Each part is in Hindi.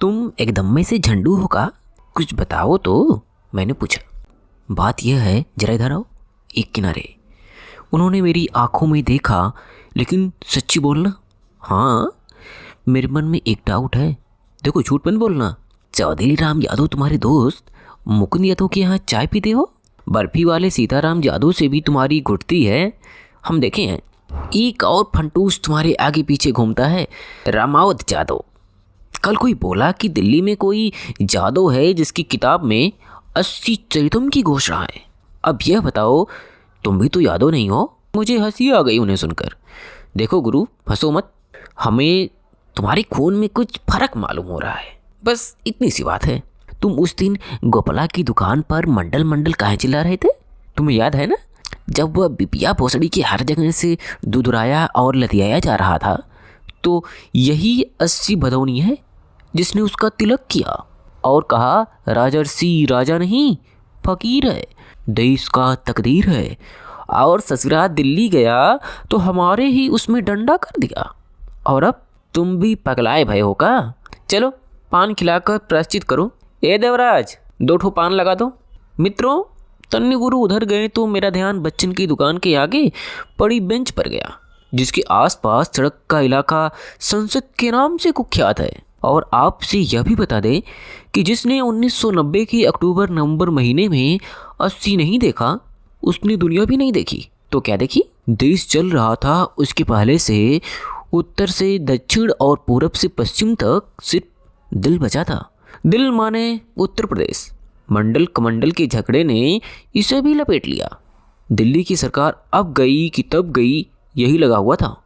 तुम एकदम में से झंडू हो का? कुछ बताओ तो, मैंने पूछा। बात यह है, जरा इधर आओ, एक किनारे। उन्होंने मेरी आंखों में देखा, लेकिन सच्ची बोलना, हाँ मेरे मन में एक डाउट है। देखो झूठ मत बोलना। चौधरी राम यादव तुम्हारे दोस्त मुकुंद यादव के यहाँ चाय पीते हो? बर्फी वाले सीताराम यादव से भी तुम्हारी घुटती है, हम देखे हैं। एक और फंटूस तुम्हारे आगे पीछे घूमता है, रामावत यादव। कल कोई बोला कि दिल्ली में कोई यादव है जिसकी किताब में 80 चरितम की घोषणा है। अब यह बताओ, तुम भी तो यादव नहीं हो? मुझे हंसी आ गई उन्हें सुनकर। देखो गुरु, हंसो मत, हमें तुम्हारे खून में कुछ फर्क मालूम हो रहा है, बस इतनी सी बात है। तुम उस दिन गोपाला की दुकान पर मंडल मंडल काहे चिल्ला रहे थे? तुम्हें याद है ना, जब वह बिपिया भोसड़ी की हर जगह से दुदुराया और लतियाया जा रहा था, तो यही 80 भदौनी है जिसने उसका तिलक किया और कहा राजर्षि राजा नहीं फकीर है, देश का तकदीर है। और ससुरा दिल्ली गया तो हमारे ही उसमें डंडा कर दिया। और अब तुम भी पगलाए भय हो का? चलो पान खिलाकर प्रायश्चित करो। ए देवराज, 2 ठो पान लगा दो। मित्रों, तन्नी गुरु उधर गए तो मेरा ध्यान बच्चन की दुकान के आगे पड़ी बेंच पर गया, जिसके आसपास सड़क का इलाका संसद के नाम से कुख्यात है। और आपसे यह भी बता दें कि जिसने 1990 के अक्टूबर नवंबर महीने में 80 नहीं देखा, उसने दुनिया भी नहीं देखी। तो क्या देखी? देश चल रहा था उसके पहले से उत्तर से दक्षिण और पूरब से पश्चिम तक सिर्फ दिल बचा था। दिल माने उत्तर प्रदेश। मंडल कमंडल के झगड़े ने इसे भी लपेट लिया। दिल्ली की सरकार अब गई कि तब गई, यही लगा हुआ था।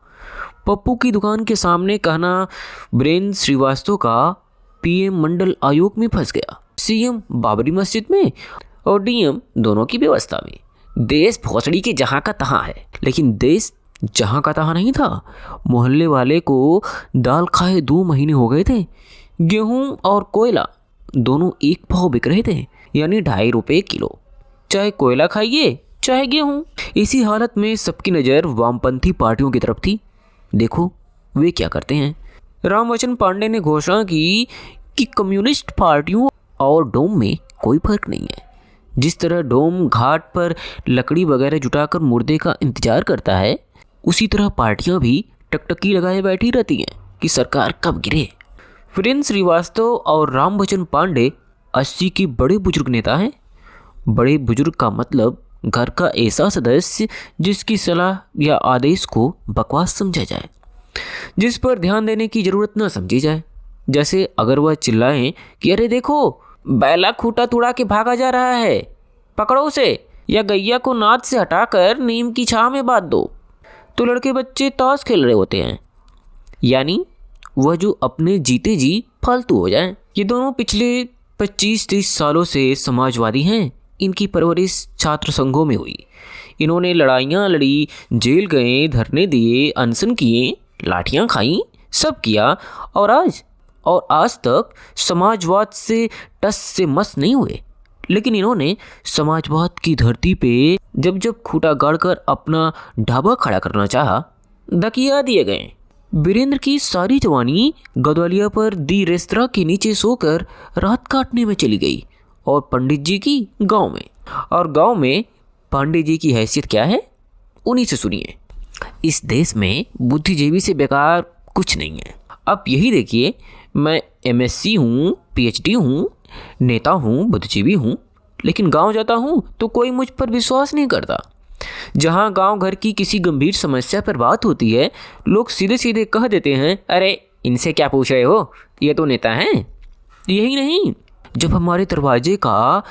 पप्पू की दुकान के सामने कहना वीरेंद्र श्रीवास्तव का पीएम मंडल आयोग में फंस गया, सीएम बाबरी मस्जिद में और डीएम दोनों की व्यवस्था में। देश भोसड़ी के जहाँ का तहाँ है, लेकिन देश जहाँ का तहाँ नहीं था। मोहल्ले वाले को दाल खाए 2 महीने हो गए थे। गेहूं और कोयला दोनों एक भाव बिक रहे थे, यानी 2.5 रुपये किलो। चाहे कोयला खाइए चाहे गेहूं। इसी हालत में सबकी नज़र वामपंथी पार्टियों की तरफ थी। देखो वे क्या करते हैं। रामवचन पांडे ने घोषणा की कि कम्युनिस्ट पार्टियों और डोम में कोई फर्क नहीं है। जिस तरह डोम घाट पर लकड़ी वगैरह जुटाकर मुर्दे का इंतजार करता है, उसी तरह पार्टियां भी टकटकी लगाए बैठी रहती हैं कि सरकार कब गिरे। वीरेंद्र श्रीवास्तव और रामवचन पांडे 80 के बड़े बुजुर्ग नेता हैं। बड़े बुजुर्ग का मतलब घर का ऐसा सदस्य जिसकी सलाह या आदेश को बकवास समझा जाए, जिस पर ध्यान देने की जरूरत न समझी जाए। जैसे अगर वह चिल्लाएं कि अरे देखो बैला खूंटा तुड़ा के भागा जा रहा है, पकड़ो उसे, या गैया को नाद से हटाकर नीम की छांव में बांध दो, तो लड़के बच्चे ताश खेल रहे होते हैं। यानी वह जो अपने जीते जी फालतू हो जाए। ये दोनों पिछले 25-30 सालों से समाजवादी हैं। इनकी परवरिश छात्र संघों में हुई। इन्होंने लड़ाइयाँ लड़ी, जेल गए, धरने दिए, अनशन किए, लाठियाँ खाई, सब किया। और आज तक समाजवाद से टस से मस नहीं हुए। लेकिन इन्होंने समाजवाद की धरती पे जब खूंटा गाड़कर अपना ढाबा खड़ा करना चाहा, धकिया दिए गए। वीरेंद्र की सारी जवानी गदवालिया पर दी रेस्तरां के नीचे सोकर रात काटने में चली गई, और पंडित जी की गांव में। और गांव में पंडित जी की हैसियत क्या है, उन्हीं से सुनिए। इस देश में बुद्धिजीवी से बेकार कुछ नहीं है। अब यही देखिए, मैं MSc हूँ, PhD हूँ, नेता हूँ, बुद्धिजीवी हूँ, लेकिन गांव जाता हूँ तो कोई मुझ पर विश्वास नहीं करता। जहाँ गांव घर की किसी गंभीर समस्या पर बात होती है, लोग सीधे सीधे कह देते हैं, अरे इनसे क्या पूछ रहे हो, ये तो नेता हैं। यही नहीं, जब हमारे दरवाजे का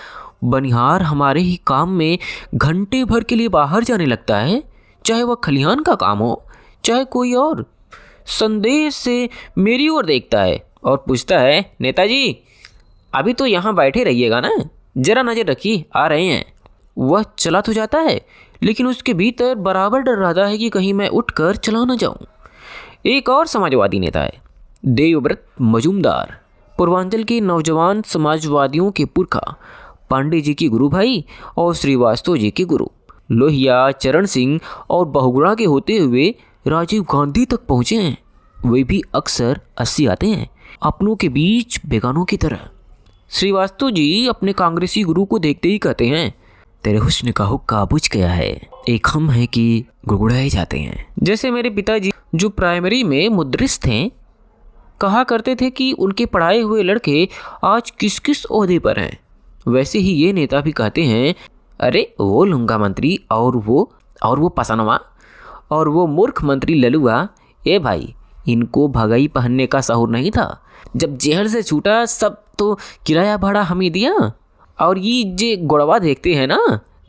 बनिहार हमारे ही काम में घंटे भर के लिए बाहर जाने लगता है, चाहे वह खलिहान का काम हो चाहे कोई और, संदेह से मेरी ओर देखता है और पूछता है, नेताजी अभी तो यहाँ बैठे रहिएगा ना, जरा नज़र रखिए, आ रहे हैं। वह चला तो जाता है, लेकिन उसके भीतर बराबर डर रहता है कि कहीं मैं उठकर चला न जाऊं। एक और समाजवादी नेता है, देवव्रत मजूमदार, पूर्वांचल के नौजवान समाजवादियों के पुरखा, पांडे जी के गुरु भाई और श्रीवास्तव जी के गुरु। लोहिया, चरण सिंह और बहुगुणा के होते हुए राजीव गांधी तक पहुँचे हैं। वे भी अक्सर 80 आते हैं अपनों के बीच बेगानों की तरह। श्रीवास्तव जी अपने कांग्रेसी गुरु को देखते ही कहते हैं, तेरे हुस्न का हुक्का बुझ गया है, एक हम है कि गुड़गुड़ाए जाते हैं। जैसे मेरे पिताजी जो प्राइमरी में मुद्रिस थे कहा करते थे कि उनके पढ़ाए हुए लड़के आज किस किस ओहदे पर हैं, वैसे ही ये नेता भी कहते हैं, अरे वो लुंगा मंत्री और वो पसनवा और वो मूर्ख मंत्री ललुआ, ए भाई इनको भगाई पहनने का सहूर नहीं था। जब जेहर से छूटा सब तो किराया भाड़ा हम ही दिया, और ये जे गुड़वा देखते हैं ना,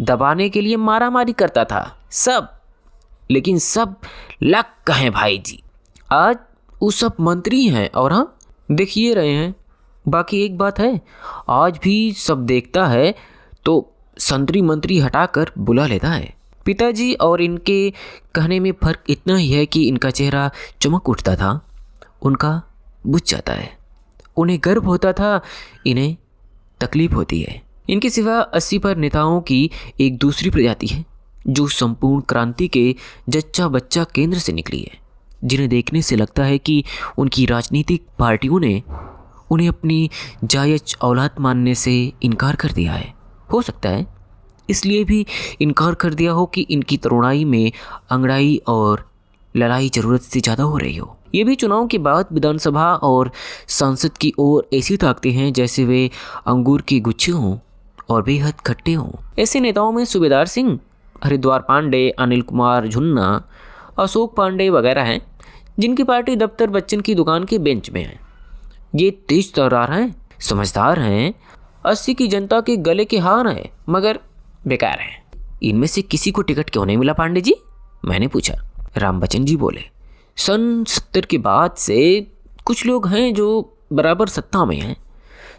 दबाने के लिए मारा मारी करता था सब, लेकिन सब लक कहें भाई जी, आज वो सब मंत्री हैं और हम देखिए रहे हैं। बाकी एक बात है, आज भी सब देखता है तो संतरी मंत्री हटाकर बुला लेता है। पिताजी और इनके कहने में फ़र्क इतना ही है कि इनका चेहरा चमक उठता था, उनका बुझ जाता है। उन्हें गर्व होता था, इन्हें तकलीफ होती है। इनके सिवा 80 पर नेताओं की एक दूसरी प्रजाति है जो संपूर्ण क्रांति के जच्चा बच्चा केंद्र से निकली है, जिन्हें देखने से लगता है कि उनकी राजनीतिक पार्टियों ने उन्हें अपनी जायज औलाद मानने से इनकार कर दिया है। हो सकता है इसलिए भी इनकार कर दिया हो कि इनकी तरुणाई में अंगड़ाई और लड़ाई ज़रूरत से ज़्यादा हो रही हो। ये भी चुनाव के बाद विधानसभा और संसद की ओर ऐसी ताकते हैं जैसे वे अंगूर के गुच्छे हों और बेहद खट्टे हों। ऐसे नेताओं में सूबेदार सिंह, हरिद्वार पांडे, अनिल कुमार झुन्ना, अशोक पांडे वगैरह हैं, जिनकी पार्टी दफ्तर बच्चन की दुकान के बेंच में है। ये तेज तर्रार हैं, समझदार हैं, 80 की जनता के गले के हार हैं, मगर बेकार हैं। इनमें से किसी को टिकट क्यों नहीं मिला पांडे जी? मैंने पूछा। राम बच्चन जी बोले, सन 70 के बाद से कुछ लोग हैं जो बराबर सत्ता में हैं।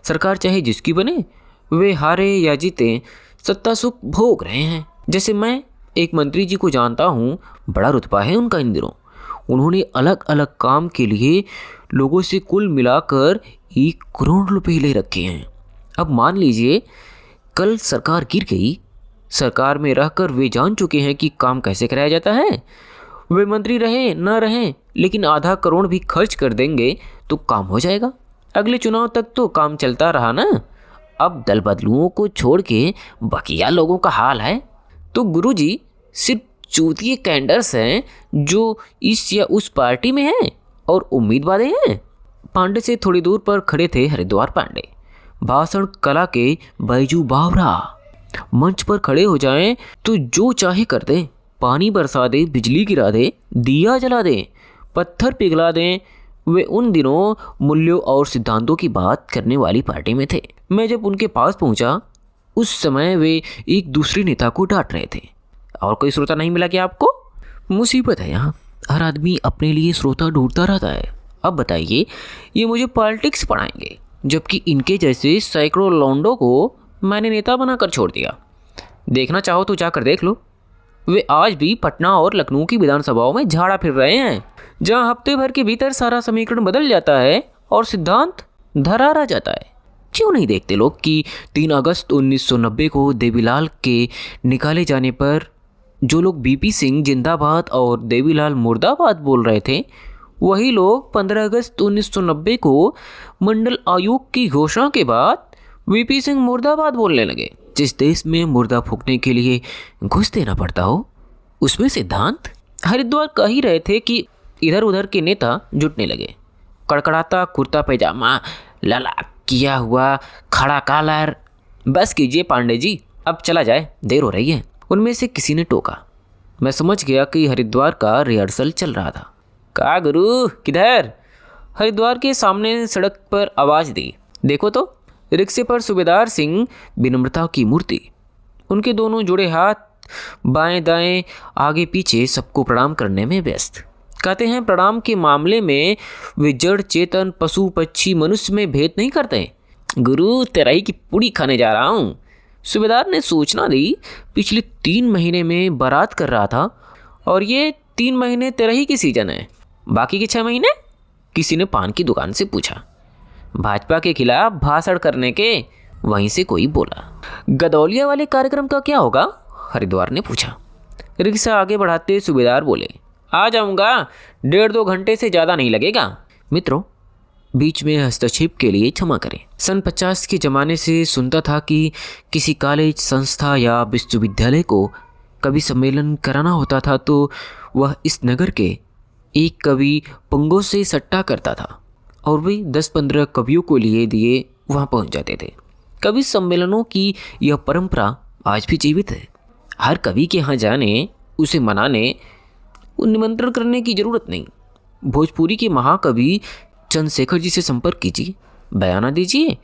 सरकार चाहे जिसकी बने, वे हारे या जीते सत्ता सुख भोग रहे हैं। जैसे मैं एक मंत्री जी को जानता हूँ, बड़ा रुतबा है उनका इन दिनों। उन्होंने अलग अलग काम के लिए लोगों से कुल मिलाकर 1 करोड़ रुपए ले रखे हैं। अब मान लीजिए कल सरकार गिर गई, सरकार में रहकर वे जान चुके हैं कि काम कैसे कराया जाता है। वे मंत्री रहें न रहें, लेकिन आधा करोड़ भी खर्च कर देंगे तो काम हो जाएगा। अगले चुनाव तक तो काम चलता रहा ना। अब दल बदलुओं को छोड़ के बकिया लोगों का हाल है तो गुरुजी सिर्फ चूतिए कैंडर्स हैं जो इस या उस पार्टी में हैं और उम्मीदवार हैं। पांडे से थोड़ी दूर पर खड़े थे हरिद्वार पांडे, भाषण कला के बैजू बावरा। मंच पर खड़े हो जाएं तो जो चाहे कर दें, पानी बरसा दे, बिजली गिरा दे, दिया जला दें, पत्थर पिघला दें। वे उन दिनों मूल्यों और सिद्धांतों की बात करने वाली पार्टी में थे। मैं जब उनके पास पहुंचा उस समय वे एक दूसरे नेता को डांट रहे थे। और कोई श्रोता नहीं मिला क्या आपको? मुसीबत है यहाँ, हर आदमी अपने लिए श्रोता ढूंढता रहता है। अब बताइए, ये मुझे पॉलिटिक्स पढ़ाएंगे, जबकि इनके जैसे सैकड़ों लौंडों को मैंने नेता बनाकर छोड़ दिया। देखना चाहो तो जाकर देख लो। वे आज भी पटना और लखनऊ की विधानसभाओं में झाड़ा फिर रहे हैं, जहां हफ्ते भर के भीतर सारा समीकरण बदल जाता है और सिद्धांत धरा रह जाता है। क्यों नहीं देखते लोग कि 3 अगस्त 1990 को देवीलाल के निकाले जाने पर जो लोग बीपी सिंह जिंदाबाद और देवीलाल मुर्दाबाद बोल रहे थे, वही लोग 15 अगस्त 1990 को मंडल आयोग की घोषणा के बाद वीपी सिंह मुर्दाबाद बोलने लगे। जिस देश में मुर्दा फूकने के लिए घुस देना पड़ता हो, उसमें सिद्धांत। हरिद्वार कह ही रहे थे कि इधर उधर के नेता जुटने लगे। कड़कड़ाता कुर्ता पैजामा, लाला किया हुआ खड़ा कालर। बस कीजिए पांडे जी, अब चला जाए, देर हो रही है। उनमें से किसी ने टोका। मैं समझ गया कि हरिद्वार का रिहर्सल चल रहा था। का गुरु किधर? हरिद्वार के सामने सड़क पर आवाज़ दी। देखो तो, रिक्शे पर सूबेदार सिंह विनम्रता की मूर्ति, उनके दोनों जुड़े हाथ बाएं दाएं आगे पीछे सबको प्रणाम करने में व्यस्त। कहते हैं प्रणाम के मामले में वे जड़ चेतन पशु पक्षी मनुष्य में भेद नहीं करते। गुरु तेराई की पूड़ी खाने जा रहा हूँ। सूबेदार ने सूचना दी। पिछले 3 महीने में बारात कर रहा था और ये 3 महीने तेराई की सीजन है। बाकी के 6 महीने? किसी ने पान की दुकान से पूछा। भाजपा के खिलाफ भाषण करने के, वहीं से कोई बोला। गदौलिया वाले कार्यक्रम का क्या होगा? हरिद्वार ने पूछा। रिक्शा आगे बढ़ाते सूबेदार बोले, आ जाऊंगा, 1.5-2 घंटे से ज़्यादा नहीं लगेगा। मित्रों, बीच में हस्तक्षेप के लिए क्षमा करें। सन 50 के ज़माने से सुनता था कि किसी कॉलेज, संस्था या विश्वविद्यालय को कवि सम्मेलन कराना होता था तो वह इस नगर के एक कवि पंगो से सट्टा करता था और वे 10-15 कवियों को लिए दिए वहाँ पहुँच जाते थे। कवि सम्मेलनों की यह परंपरा आज भी जीवित है। हर कवि के यहाँ जाने, उसे मनाने, निमंत्रण करने की ज़रूरत नहीं। भोजपुरी के महाकवि चंद्रशेखर जी से संपर्क कीजिए, बयाना दीजिए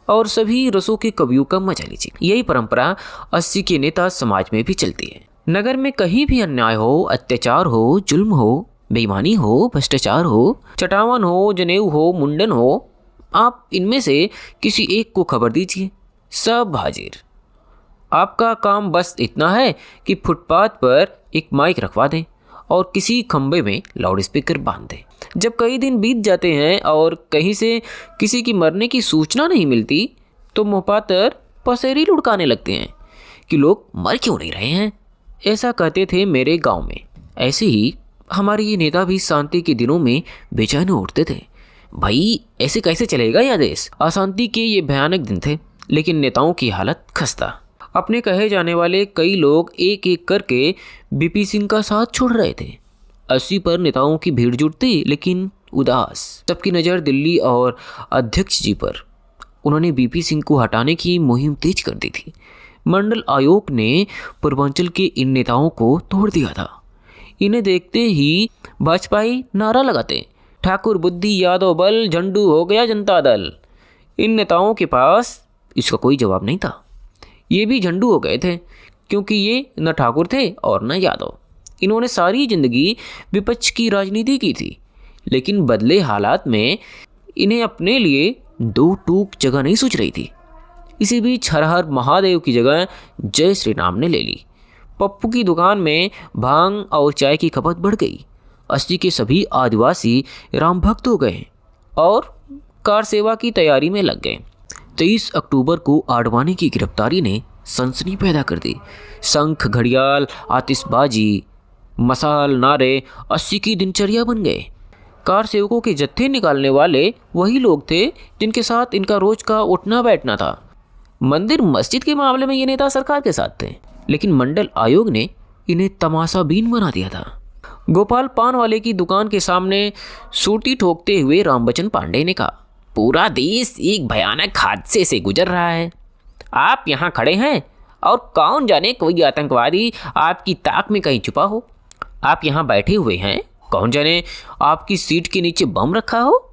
और सभी रसों के कवियों का मजा लीजिए। यही परंपरा 80 के नेता समाज में भी चलती है। नगर में कहीं भी अन्याय हो, अत्याचार हो, जुल्म हो, बेईमानी हो, भ्रष्टाचार हो, चटावन हो, जनेऊ हो, मुंडन हो, आप इनमें से किसी एक को खबर दीजिए, सब हाजिर। आपका काम बस इतना है कि फुटपाथ पर एक माइक रखवा दें और किसी खंबे में लाउड स्पीकर बांध दें। जब कई दिन बीत जाते हैं और कहीं से किसी की मरने की सूचना नहीं मिलती तो मुहपातर पसेरी लुढ़काने लगते हैं कि लोग मर क्यों नहीं रहे हैं। ऐसा कहते थे मेरे गांव में। ऐसे ही हमारे ये नेता भी शांति के दिनों में बेचैन उठते थे। भाई ऐसे कैसे चलेगा यह देश। अशांति के ये भयानक दिन थे, लेकिन नेताओं की हालत खस्ता। अपने कहे जाने वाले कई लोग एक एक करके बीपी सिंह का साथ छोड़ रहे थे। 80 पर नेताओं की भीड़ जुटती, लेकिन उदास। सबकी नज़र दिल्ली और अध्यक्ष जी पर। उन्होंने बीपी सिंह को हटाने की मुहिम तेज कर दी थी। मंडल आयोग ने पूर्वांचल के इन नेताओं को तोड़ दिया था। इन्हें देखते ही भाजपाई नारा लगाते, ठाकुर बुद्धि यादव बल, झंडू हो गया जनता दल। इन नेताओं के पास इसका कोई जवाब नहीं था। ये भी झंडू हो गए थे, क्योंकि ये न ठाकुर थे और न यादव। इन्होंने सारी जिंदगी विपक्ष की राजनीति की थी, लेकिन बदले हालात में इन्हें अपने लिए दो टूक जगह नहीं सूझ रही थी। इसी बीच हर हर महादेव की जगह जय श्री राम ने ले ली। पप्पू की दुकान में भांग और चाय की खपत बढ़ गई। 80 के सभी आदिवासी राम भक्त हो गए और कार सेवा की तैयारी में लग गए। 23 अक्टूबर को आडवाणी की गिरफ्तारी ने सनसनी पैदा कर दी। शंख, घड़ियाल, आतिशबाजी, मसाल, नारे 80 की दिनचर्या बन गए। कार सेवकों के जत्थे निकालने वाले वही लोग थे जिनके साथ इनका रोज का उठना बैठना था। मंदिर मस्जिद के मामले में ये नेता सरकार के साथ थे, लेकिन मंडल आयोग ने इन्हें तमाशाबीन बना दिया था। गोपाल पान वाले की दुकान के सामने सूटी ठोकते हुए रामबचन पांडे ने कहा, पूरा देश एक भयानक हादसे से गुजर रहा है। आप यहाँ खड़े हैं और कौन जाने कोई आतंकवादी आपकी ताक में कहीं छुपा हो। आप यहाँ बैठे हुए हैं, कौन जाने आपकी सीट के नीचे बम रखा हो।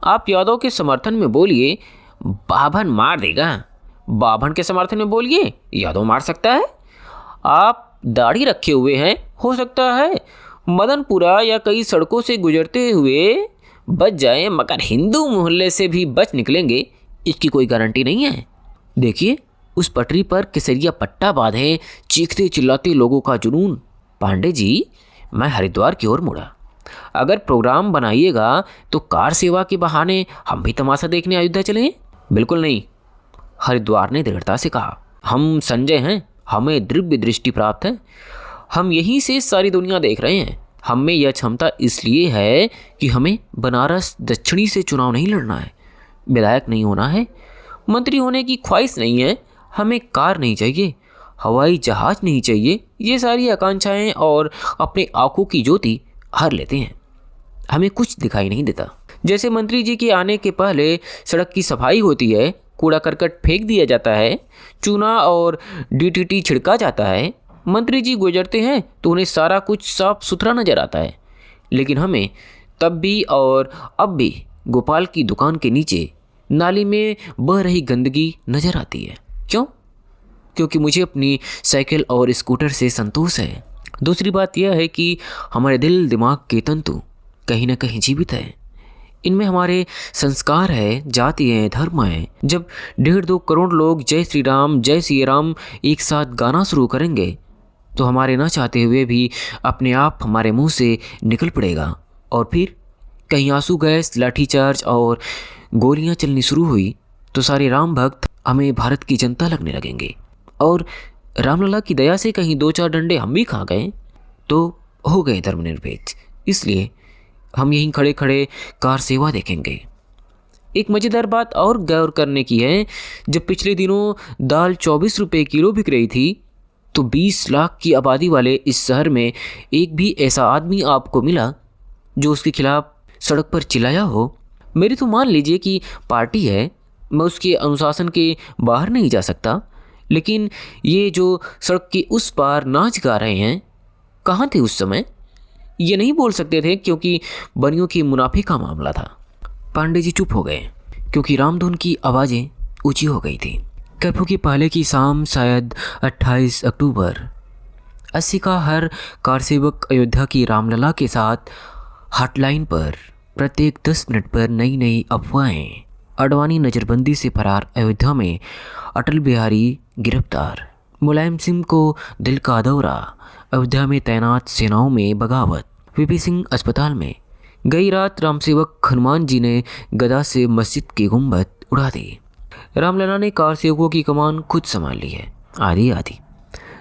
आप यादव के समर्थन में बोलिए, बाभन मार देगा। बाभन के समर्थन में बोलिए, यादव मार सकता है। आप दाढ़ी रखे हुए हैं, हो सकता है मदनपुरा या कई सड़कों से गुजरते हुए बच जाएं, मगर हिंदू मोहल्ले से भी बच निकलेंगे इसकी कोई गारंटी नहीं है। देखिए उस पटरी पर केसरिया पट्टा बांधे चीखते चिल्लाते लोगों का जुनून। पांडे जी, मैं हरिद्वार की ओर मुड़ा। अगर प्रोग्राम बनाइएगा तो कार सेवा के बहाने हम भी तमाशा देखने अयोध्या चलें। बिल्कुल नहीं, हरिद्वार ने दृढ़ता से कहा। हम संजय हैं, हमें दिव्य दृष्टि प्राप्त है। हम यहीं से सारी दुनिया देख रहे हैं। हम में यह क्षमता इसलिए है कि हमें बनारस दक्षिणी से चुनाव नहीं लड़ना है, विधायक नहीं होना है, मंत्री होने की ख्वाहिश नहीं है। हमें कार नहीं चाहिए, हवाई जहाज नहीं चाहिए। ये सारी आकांक्षाएं और अपने आंखों की ज्योति हर लेते हैं। हमें कुछ दिखाई नहीं देता। जैसे मंत्री जी के आने के पहले सड़क की सफाई होती है, कूड़ा करकट फेंक दिया जाता है, चूना और डीटीटी छिड़का जाता है। मंत्री जी गुजरते हैं तो उन्हें सारा कुछ साफ सुथरा नजर आता है, लेकिन हमें तब भी और अब भी गोपाल की दुकान के नीचे नाली में बह रही गंदगी नजर आती है। क्यों? क्योंकि मुझे अपनी साइकिल और स्कूटर से संतोष है। दूसरी बात यह है कि हमारे दिल दिमाग के तंतु कहीं ना कहीं जीवित है। इनमें हमारे संस्कार है, जाति है, धर्म है। जब 1.5-2 करोड़ लोग जय श्री राम, जय श्री राम एक साथ गाना शुरू करेंगे तो हमारे ना चाहते हुए भी अपने आप हमारे मुंह से निकल पड़ेगा। और फिर कहीं आंसू गैस, लाठीचार्ज और गोलियां चलनी शुरू हुई तो सारे राम भक्त हमें भारत की जनता लगने लगेंगे। और रामलला की दया से कहीं 2-4 डंडे हम भी खा गए तो हो गए धर्मनिरपेक्ष। इसलिए हम यहीं खड़े खड़े कार सेवा देखेंगे। एक मज़ेदार बात और गौर करने की है, जब पिछले दिनों दाल 24 रुपये किलो बिक रही थी तो 20 लाख की आबादी वाले इस शहर में एक भी ऐसा आदमी आपको मिला जो उसके खिलाफ सड़क पर चिल्लाया हो? मेरी तो मान लीजिए कि पार्टी है, मैं उसके अनुशासन के बाहर नहीं जा सकता, लेकिन ये जो सड़क के उस पार नाच गा रहे हैं कहाँ थे उस समय? ये नहीं बोल सकते थे क्योंकि बनियों की मुनाफे का मामला था। पांडे जी चुप हो गए क्योंकि रामधुन की आवाज़ें ऊंची हो गई थी। कर्फ्यू के पहले की शाम, शायद 28 अक्टूबर 80 का, हर कारसेवक अयोध्या की रामलला के साथ हॉटलाइन पर प्रत्येक 10 मिनट पर नई नई अफवाहें। अडवाणी नज़रबंदी से फरार अयोध्या में अटल बिहारी गिरफ्तार, मुलायम सिंह को दिल का दौरा, अयोध्या में तैनात सेनाओं में बगावत, वीपी सिंह अस्पताल में, गई रात रामसेवक हनुमान जी ने गदा से मस्जिद की गुंबद उड़ा दी। रामलला ने कार सेवकों की कमान खुद संभाल ली है, आधी आधी।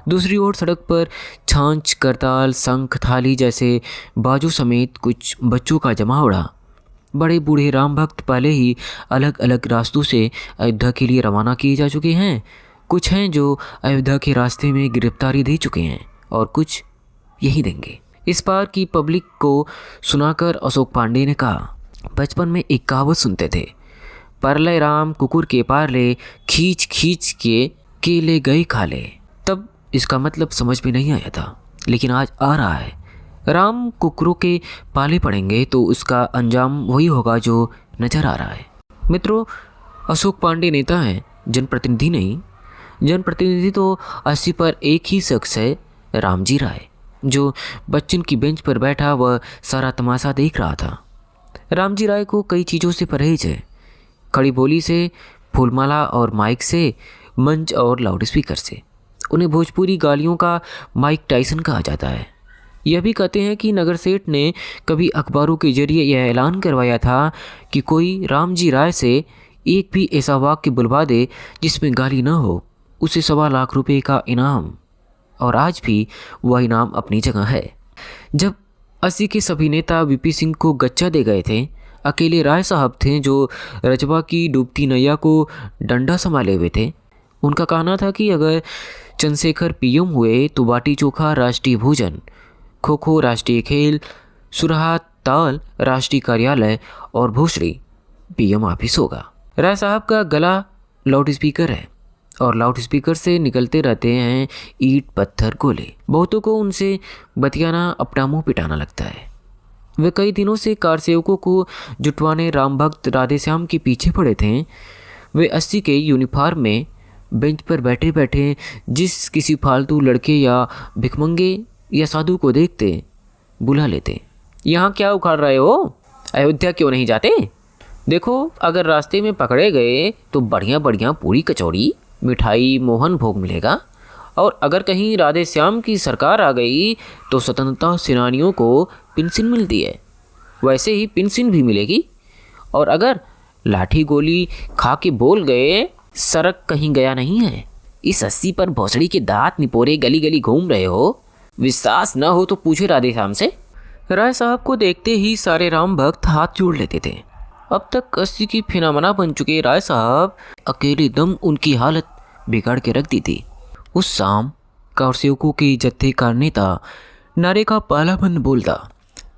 दूसरी ओर सड़क पर छाछ, करताल, शंख, थाली जैसे बाजू समेत कुछ बच्चों का जमावड़ा। बड़े बूढ़े राम भक्त पहले ही अलग अलग रास्तों से अयोध्या के लिए रवाना किए जा चुके हैं। कुछ हैं जो अयोध्या के रास्ते में गिरफ्तारी दे चुके हैं और कुछ यही देंगे। इस पार की पब्लिक को सुनाकर अशोक पांडे ने कहा, बचपन में एक कहावत सुनते थे, परले राम कुकुर के पारले, खींच खींच के केले गए खाले। तब इसका मतलब समझ में नहीं आया था, लेकिन आज आ रहा है। राम कुकुरों के पाले पड़ेंगे तो उसका अंजाम वही होगा जो नजर आ रहा है। मित्रों, अशोक पांडे नेता हैं, जनप्रतिनिधि नहीं। जनप्रतिनिधि तो 80 पर एक ही शख्स है, रामजी राय, जो बच्चन की बेंच पर बैठा वह सारा तमाशा देख रहा था। रामजी राय को कई चीज़ों से परहेज है, खड़ी बोली से, फूलमाला और माइक से, मंच और लाउडस्पीकर से। उन्हें भोजपुरी गालियों का माइक टाइसन कहा जाता है। यह भी कहते हैं कि नगर सेठ ने कभी अखबारों के जरिए यह ऐलान करवाया था कि कोई रामजी राय से एक भी ऐसा वाक्य बुलवा दे जिसमें गाली न हो, उसे 1.25 लाख रुपए का इनाम। और आज भी वह इनाम अपनी जगह है। जब 80 के सभी नेता वीपी सिंह को गच्चा दे गए थे, अकेले राय साहब थे जो रजबा की डूबती नैया को डंडा संभाले हुए थे। उनका कहना था कि अगर चंद्रशेखर पीएम हुए तो बाटी चोखा राष्ट्रीय भोजन, खो खो राष्ट्रीय खेल, सुरहा ताल राष्ट्रीय कार्यालय और भोसड़ी पीएम ऑफिस होगा। राय साहब का गला लाउड स्पीकर है और लाउड स्पीकर से निकलते रहते हैं ईंट, पत्थर, गोले। बहुतों को उनसे बतियाना अपना मुँह पिटाना लगता है। वे कई दिनों से कार सेवकों को जुटवाने राम भक्त राधेश्याम के पीछे पड़े थे। वे 80 के यूनिफॉर्म में बेंच पर बैठे बैठे जिस किसी फालतू लड़के या भिखमंगे या साधु को देखते बुला लेते, यहाँ क्या उखाड़ रहे हो, अयोध्या क्यों नहीं जाते? देखो, अगर रास्ते में पकड़े गए तो बढ़िया बढ़िया पूरी कचौड़ी, मिठाई, मोहन भोग मिलेगा। और अगर कहीं राधेश्याम की सरकार आ गई तो स्वतंत्रता सेनानियों को पेंशन मिलती है, वैसे ही पेंशन भी मिलेगी। और अगर लाठी गोली खा के बोल गए सड़क कहीं गया नहीं है, इस 80 पर भोसड़ी के दांत निपोरे गली गली घूम रहे हो, विश्वास न हो तो पूछे राधेश्याम से। राय साहब को देखते ही सारे राम भक्त हाथ जोड़ लेते थे। अब तक 80 की फिनामना बन चुके राय साहब अकेले दम उनकी हालत बिगाड़ के रख दी थी। उस शाम कारसेवकों के जत्थे का नेता नारे का पहला बंद बोलता,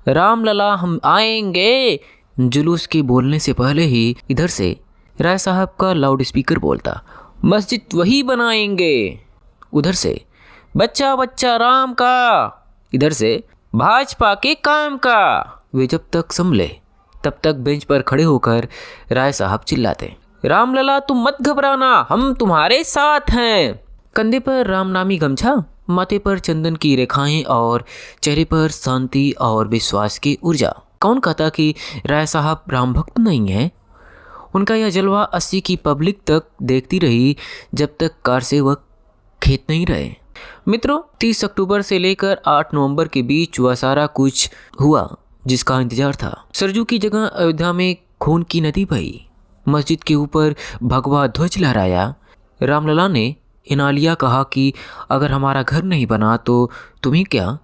रामलला हम आएंगे। जुलूस के बोलने से पहले ही इधर से राय साहब का लाउड स्पीकर बोलता, मस्जिद वही बनाएंगे। उधर से बच्चा बच्चा राम का, इधर से भाजपा के काम का। वे जब तक संभले तब तक बेंच पर खड़े होकर राय साहब चिल्लाते, रामलला तुम मत घबराना, हम तुम्हारे साथ हैं। कंधे पर रामनामी गमछा, माथे पर चंदन की रेखाएं और चेहरे पर शांति और विश्वास की ऊर्जा। कौन कहता कि राय साहब राम भक्त नहीं है? उनका यह जलवा 80 की पब्लिक तक देखती रही जब तक कार सेवक खेत नहीं रहे। मित्रों, 30 अक्टूबर से लेकर 8 नवंबर के बीच वह सारा कुछ हुआ जिसका इंतजार था। सरजू की जगह अयोध्या में खून की नदी बही, मस्जिद के ऊपर भगवा ध्वज लहराया। रामलला ने इनालिया कहा कि अगर हमारा घर नहीं बना तो तुम्हें क्या,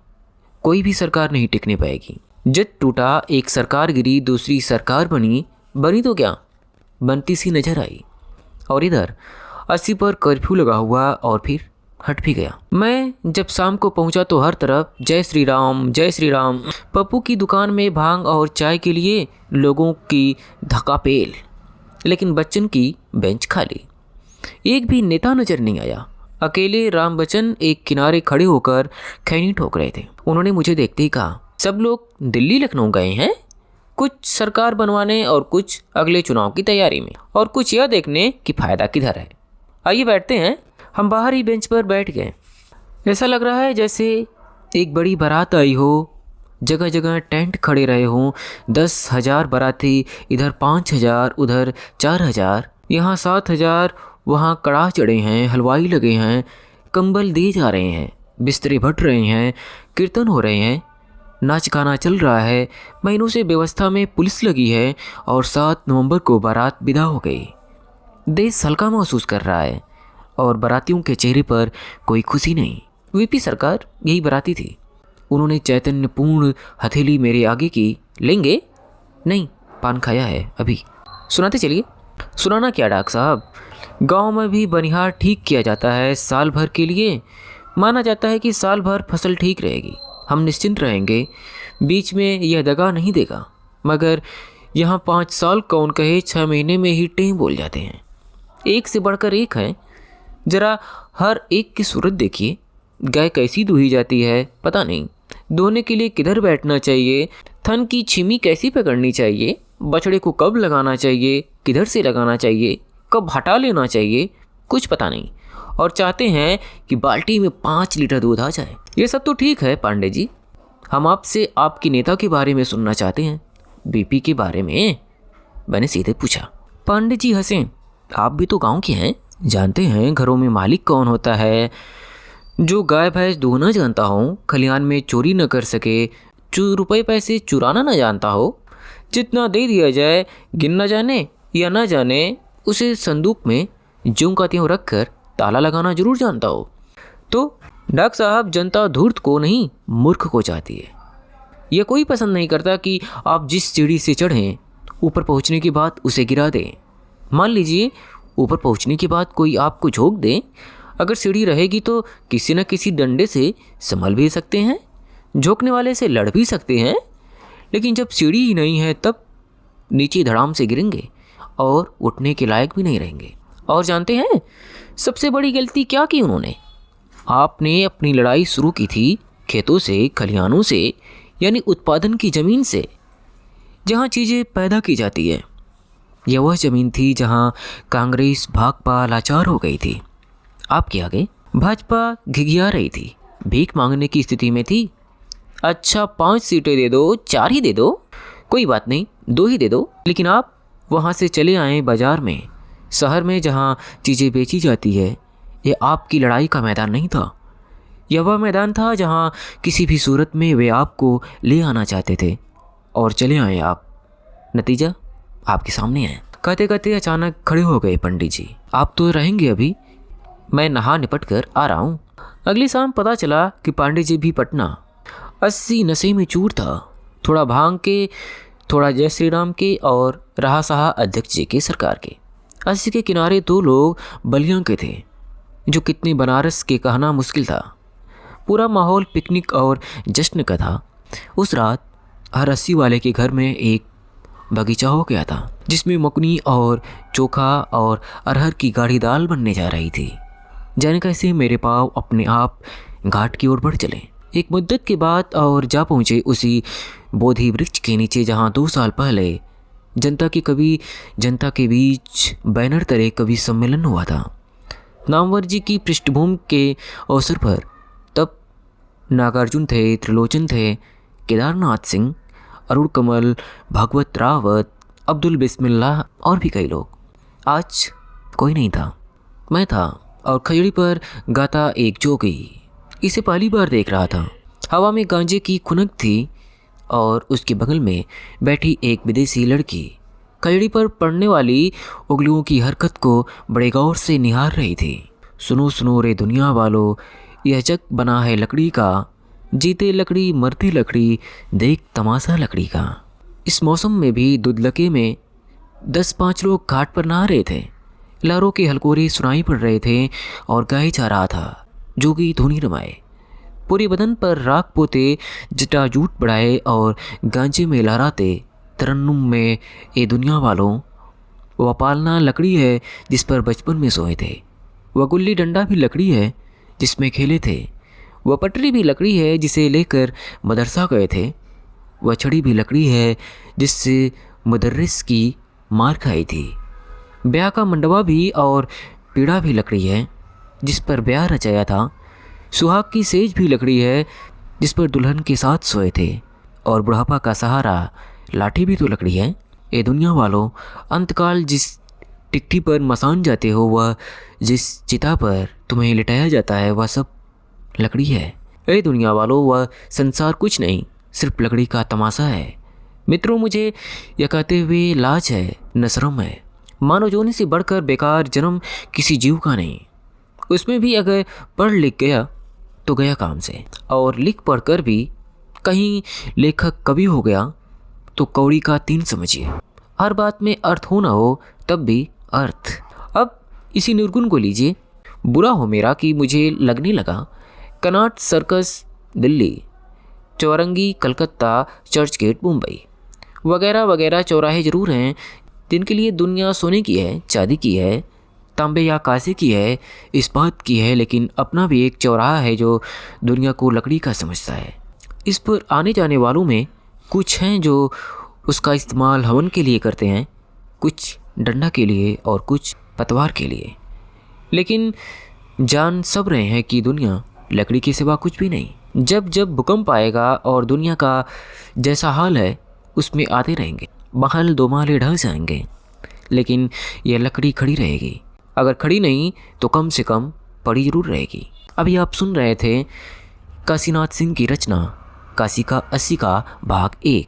कोई भी सरकार नहीं टिकने पाएगी। जट टूटा, एक सरकार गिरी, दूसरी सरकार बनी तो क्या? बनती सी नजर आई। और इधर 80 पर कर्फ्यू लगा हुआ और फिर हट भी गया। मैं जब शाम को पहुंचा तो हर तरफ जय श्री राम जय श्री राम। पप्पू की दुकान में भांग और चाय के लिए लोगों की धक्कापेल, लेकिन बच्चन की बेंच खाली। एक भी नेता नजर नहीं आया। अकेले राम बच्चन एक किनारे खड़े होकर खैनी ठोक रहे थे। उन्होंने मुझे देखते ही कहा, सब लोग दिल्ली लखनऊ गए हैं, कुछ सरकार बनवाने और कुछ अगले चुनाव की तैयारी में, और कुछ यह देखने कि फायदा किधर है। आइए बैठते हैं। हम बाहर ही बेंच पर बैठ गए। ऐसा लग रहा है जैसे एक बड़ी बारात आई हो। जगह जगह टेंट खड़े रहे हों। 10,000 बाराती, इधर 5,000, उधर 4,000, यहाँ 7,000, वहाँ कड़ाह चढ़े हैं, हलवाई लगे हैं, कंबल दिए जा रहे हैं, बिस्तरे बट रहे हैं, कीर्तन हो रहे हैं, नाच गाना चल रहा है। महीनों से व्यवस्था में पुलिस लगी है और 7 नवंबर को बारात विदा हो गई। देश हल्का महसूस कर रहा है और बारातियों के चेहरे पर कोई खुशी नहीं। वीपी सरकार यही बाराती थी। उन्होंने चैतन्यपूर्ण हथेली मेरे आगे की। लेंगे? नहीं, पान खाया है अभी। सुनाते चलिए। सुनाना क्या डॉक्टर साहब, गांव में भी बनिहार ठीक किया जाता है साल भर के लिए। माना जाता है कि साल भर फसल ठीक रहेगी, हम निश्चिंत रहेंगे, बीच में यह दगा नहीं देगा। मगर यहाँ 5 साल कौन कहे 6 महीने में ही टें बोल जाते हैं। एक से बढ़कर एक है। जरा हर एक की सूरत देखिए। गाय कैसी दूही जाती है पता नहीं, धोने के लिए किधर बैठना चाहिए, थन की छिमी कैसी पकड़नी चाहिए, बछड़े को कब लगाना चाहिए, किधर से लगाना चाहिए, कब हटा लेना चाहिए, कुछ पता नहीं। और चाहते हैं कि बाल्टी में 5 लीटर दूध आ जाए। ये सब तो ठीक है पांडे जी, हम आपसे आपकी नेता के बारे में सुनना चाहते हैं। बीपी के बारे में? मैंने सीधे पूछा। पांडे जी हंसे। आप भी तो गांव के हैं, जानते हैं घरों में मालिक कौन होता है। जो गाय भैंस दूहना जानता हो, खलिहान में चोरी न कर सके, रुपए पैसे चुराना न जानता हो, जितना दे दिया जाए गिन न जाने या न जाने, उसे संदूक में ज्यों का त्यों रख कर ताला लगाना जरूर जानता हो। तो डॉक्टर साहब, जनता धूर्त को नहीं मूर्ख को चाहती है। यह कोई पसंद नहीं करता कि आप जिस सीढ़ी से चढ़ें ऊपर पहुंचने के बाद उसे गिरा दें। मान लीजिए ऊपर पहुंचने के बाद कोई आपको झोंक दे, अगर सीढ़ी रहेगी तो किसी न किसी डंडे से संभल भी सकते हैं, झोंकने वाले से लड़ भी सकते हैं। लेकिन जब सीढ़ी ही नहीं है तब नीचे धड़ाम से गिरेंगे और उठने के लायक भी नहीं रहेंगे। और जानते हैं सबसे बड़ी गलती क्या की उन्होंने? आपने अपनी लड़ाई शुरू की थी खेतों से, खलिहानों से, यानी उत्पादन की ज़मीन से, जहाँ चीज़ें पैदा की जाती है। यह वह ज़मीन थी जहाँ कांग्रेस भाकपा लाचार हो गई थी। आपके आगे भाजपा घिघिया रही थी, भीख मांगने की स्थिति में थी। अच्छा 5 सीटें दे दो, 4 ही दे दो, कोई बात नहीं 2 ही दे दो। लेकिन आप वहाँ से चले आए बाज़ार में, शहर में जहाँ चीज़ें बेची जाती है। ये आपकी लड़ाई का मैदान नहीं था, यह वह मैदान था जहाँ किसी भी सूरत में वे आपको ले आना चाहते थे और चले आए आप। नतीजा आपके सामने है। कहते कहते अचानक खड़े हो गए पंडित जी। आप तो रहेंगे अभी, मैं नहा निपट कर आ रहा हूँ। अगली शाम पता चला कि पांडे जी भी पटना 80 नशे में चूर था। थोड़ा भांग के, थोड़ा जय श्री राम के और रहा सहा अध्यक्ष जी के सरकार के। 80 के किनारे 2 लोग बलिया के थे, जो कितने बनारस के कहना मुश्किल था। पूरा माहौल पिकनिक और जश्न का था। उस रात हर 80 वाले के घर में एक बगीचा हो गया था, जिसमें मकुनी और चोखा और अरहर की गाढ़ी दाल बनने जा रही थी। जाने कैसे मेरे पाँव अपने आप घाट की ओर बढ़ चले। एक मुद्दत के बाद और जा पहुँचे उसी बोधि वृक्ष के नीचे जहाँ 2 साल पहले जनता के बीच बैनर तले कवि सम्मेलन हुआ था। नामवर जी की पृष्ठभूमि के अवसर पर तब नागार्जुन थे, त्रिलोचन थे, केदारनाथ सिंह, अरुण कमल, भागवत रावत, अब्दुल बिस्मिल्लाह और भी कई लोग। आज कोई नहीं था। मैं था और खजड़ी पर गाता एक जोगी। इसे पहली बार देख रहा था। हवा में गांजे की खुनक थी और उसके बगल में बैठी एक विदेशी लड़की खजड़ी पर पड़ने वाली उंगलियों की हरकत को बड़े गौर से निहार रही थी। सुनो सुनो रे दुनिया वालों, यह जग बना है लकड़ी का, जीते लकड़ी मरती लकड़ी, देख तमाशा लकड़ी का। इस मौसम में भी दुधलके में 10-5 लोग घाट पर नहा रहे थे। लहरों के हलकोरे सुनाई पड़ रहे थे और गाए जा रहा था जोगी धुनी रमाए। पूरे बदन पर राख पोते, जटाजूट बढ़ाए और गांजे में लहराते तरन्नुम में, ए दुनिया वालों, वह पालना लकड़ी है जिस पर बचपन में सोए थे। वह गुल्ली डंडा भी लकड़ी है जिसमें खेले थे। वह पटरी भी लकड़ी है जिसे लेकर मदरसा गए थे। वह छड़ी भी लकड़ी है जिससे मुदर्रिस की मार खाई थी। ब्याह का मंडवा भी और पीड़ा भी लकड़ी है जिस पर ब्याह रचाया था। सुहाग की सेज भी लकड़ी है जिस पर दुल्हन के साथ सोए थे। और बुढ़ापा का सहारा लाठी भी तो लकड़ी है। ए दुनिया वालों, अंतकाल जिस टिकटी पर मसान जाते हो, वह जिस चिता पर तुम्हें लिटाया जाता है, वह सब लकड़ी है। ए दुनिया वालों, वह संसार कुछ नहीं, सिर्फ लकड़ी का तमाशा है। मित्रों, मुझे यह कहते हुए लाज है, न शर्म है। मानव जोनी से बढ़कर बेकार जन्म किसी जीव का नहीं। उसमें भी अगर पढ़ लिख गया तो गया काम से, और लिख पढ़ कर भी कहीं लेखक कवि हो गया तो कौड़ी का 3 समझिए। हर बात में अर्थ हो ना हो तब भी अर्थ। अब इसी निर्गुण को लीजिए। बुरा हो मेरा कि मुझे लगने लगा Connaught Circus Delhi, Chowringhee Calcutta, Churchgate Mumbai वगैरह वगैरह चौराहे ज़रूर हैं जिनके लिए दुनिया सोने की है, चांदी की है, तांबे या कांसे की है, इस्पात की है, लेकिन अपना भी एक चौराहा है जो दुनिया को लकड़ी का समझता है। इस पर आने जाने वालों में कुछ हैं जो उसका इस्तेमाल हवन के लिए करते हैं, कुछ डंडा के लिए और कुछ पतवार के लिए, लेकिन जान सब रहे हैं कि दुनिया लकड़ी के सिवा कुछ भी नहीं। जब जब भूकंप आएगा और दुनिया का जैसा हाल है उसमें आते रहेंगे, महल दो महले ढह जाएंगे, लेकिन यह लकड़ी खड़ी रहेगी। अगर खड़ी नहीं तो कम से कम पड़ी जरूर रहेगी। अभी आप सुन रहे थे काशीनाथ सिंह की रचना काशी का 80 का भाग 1।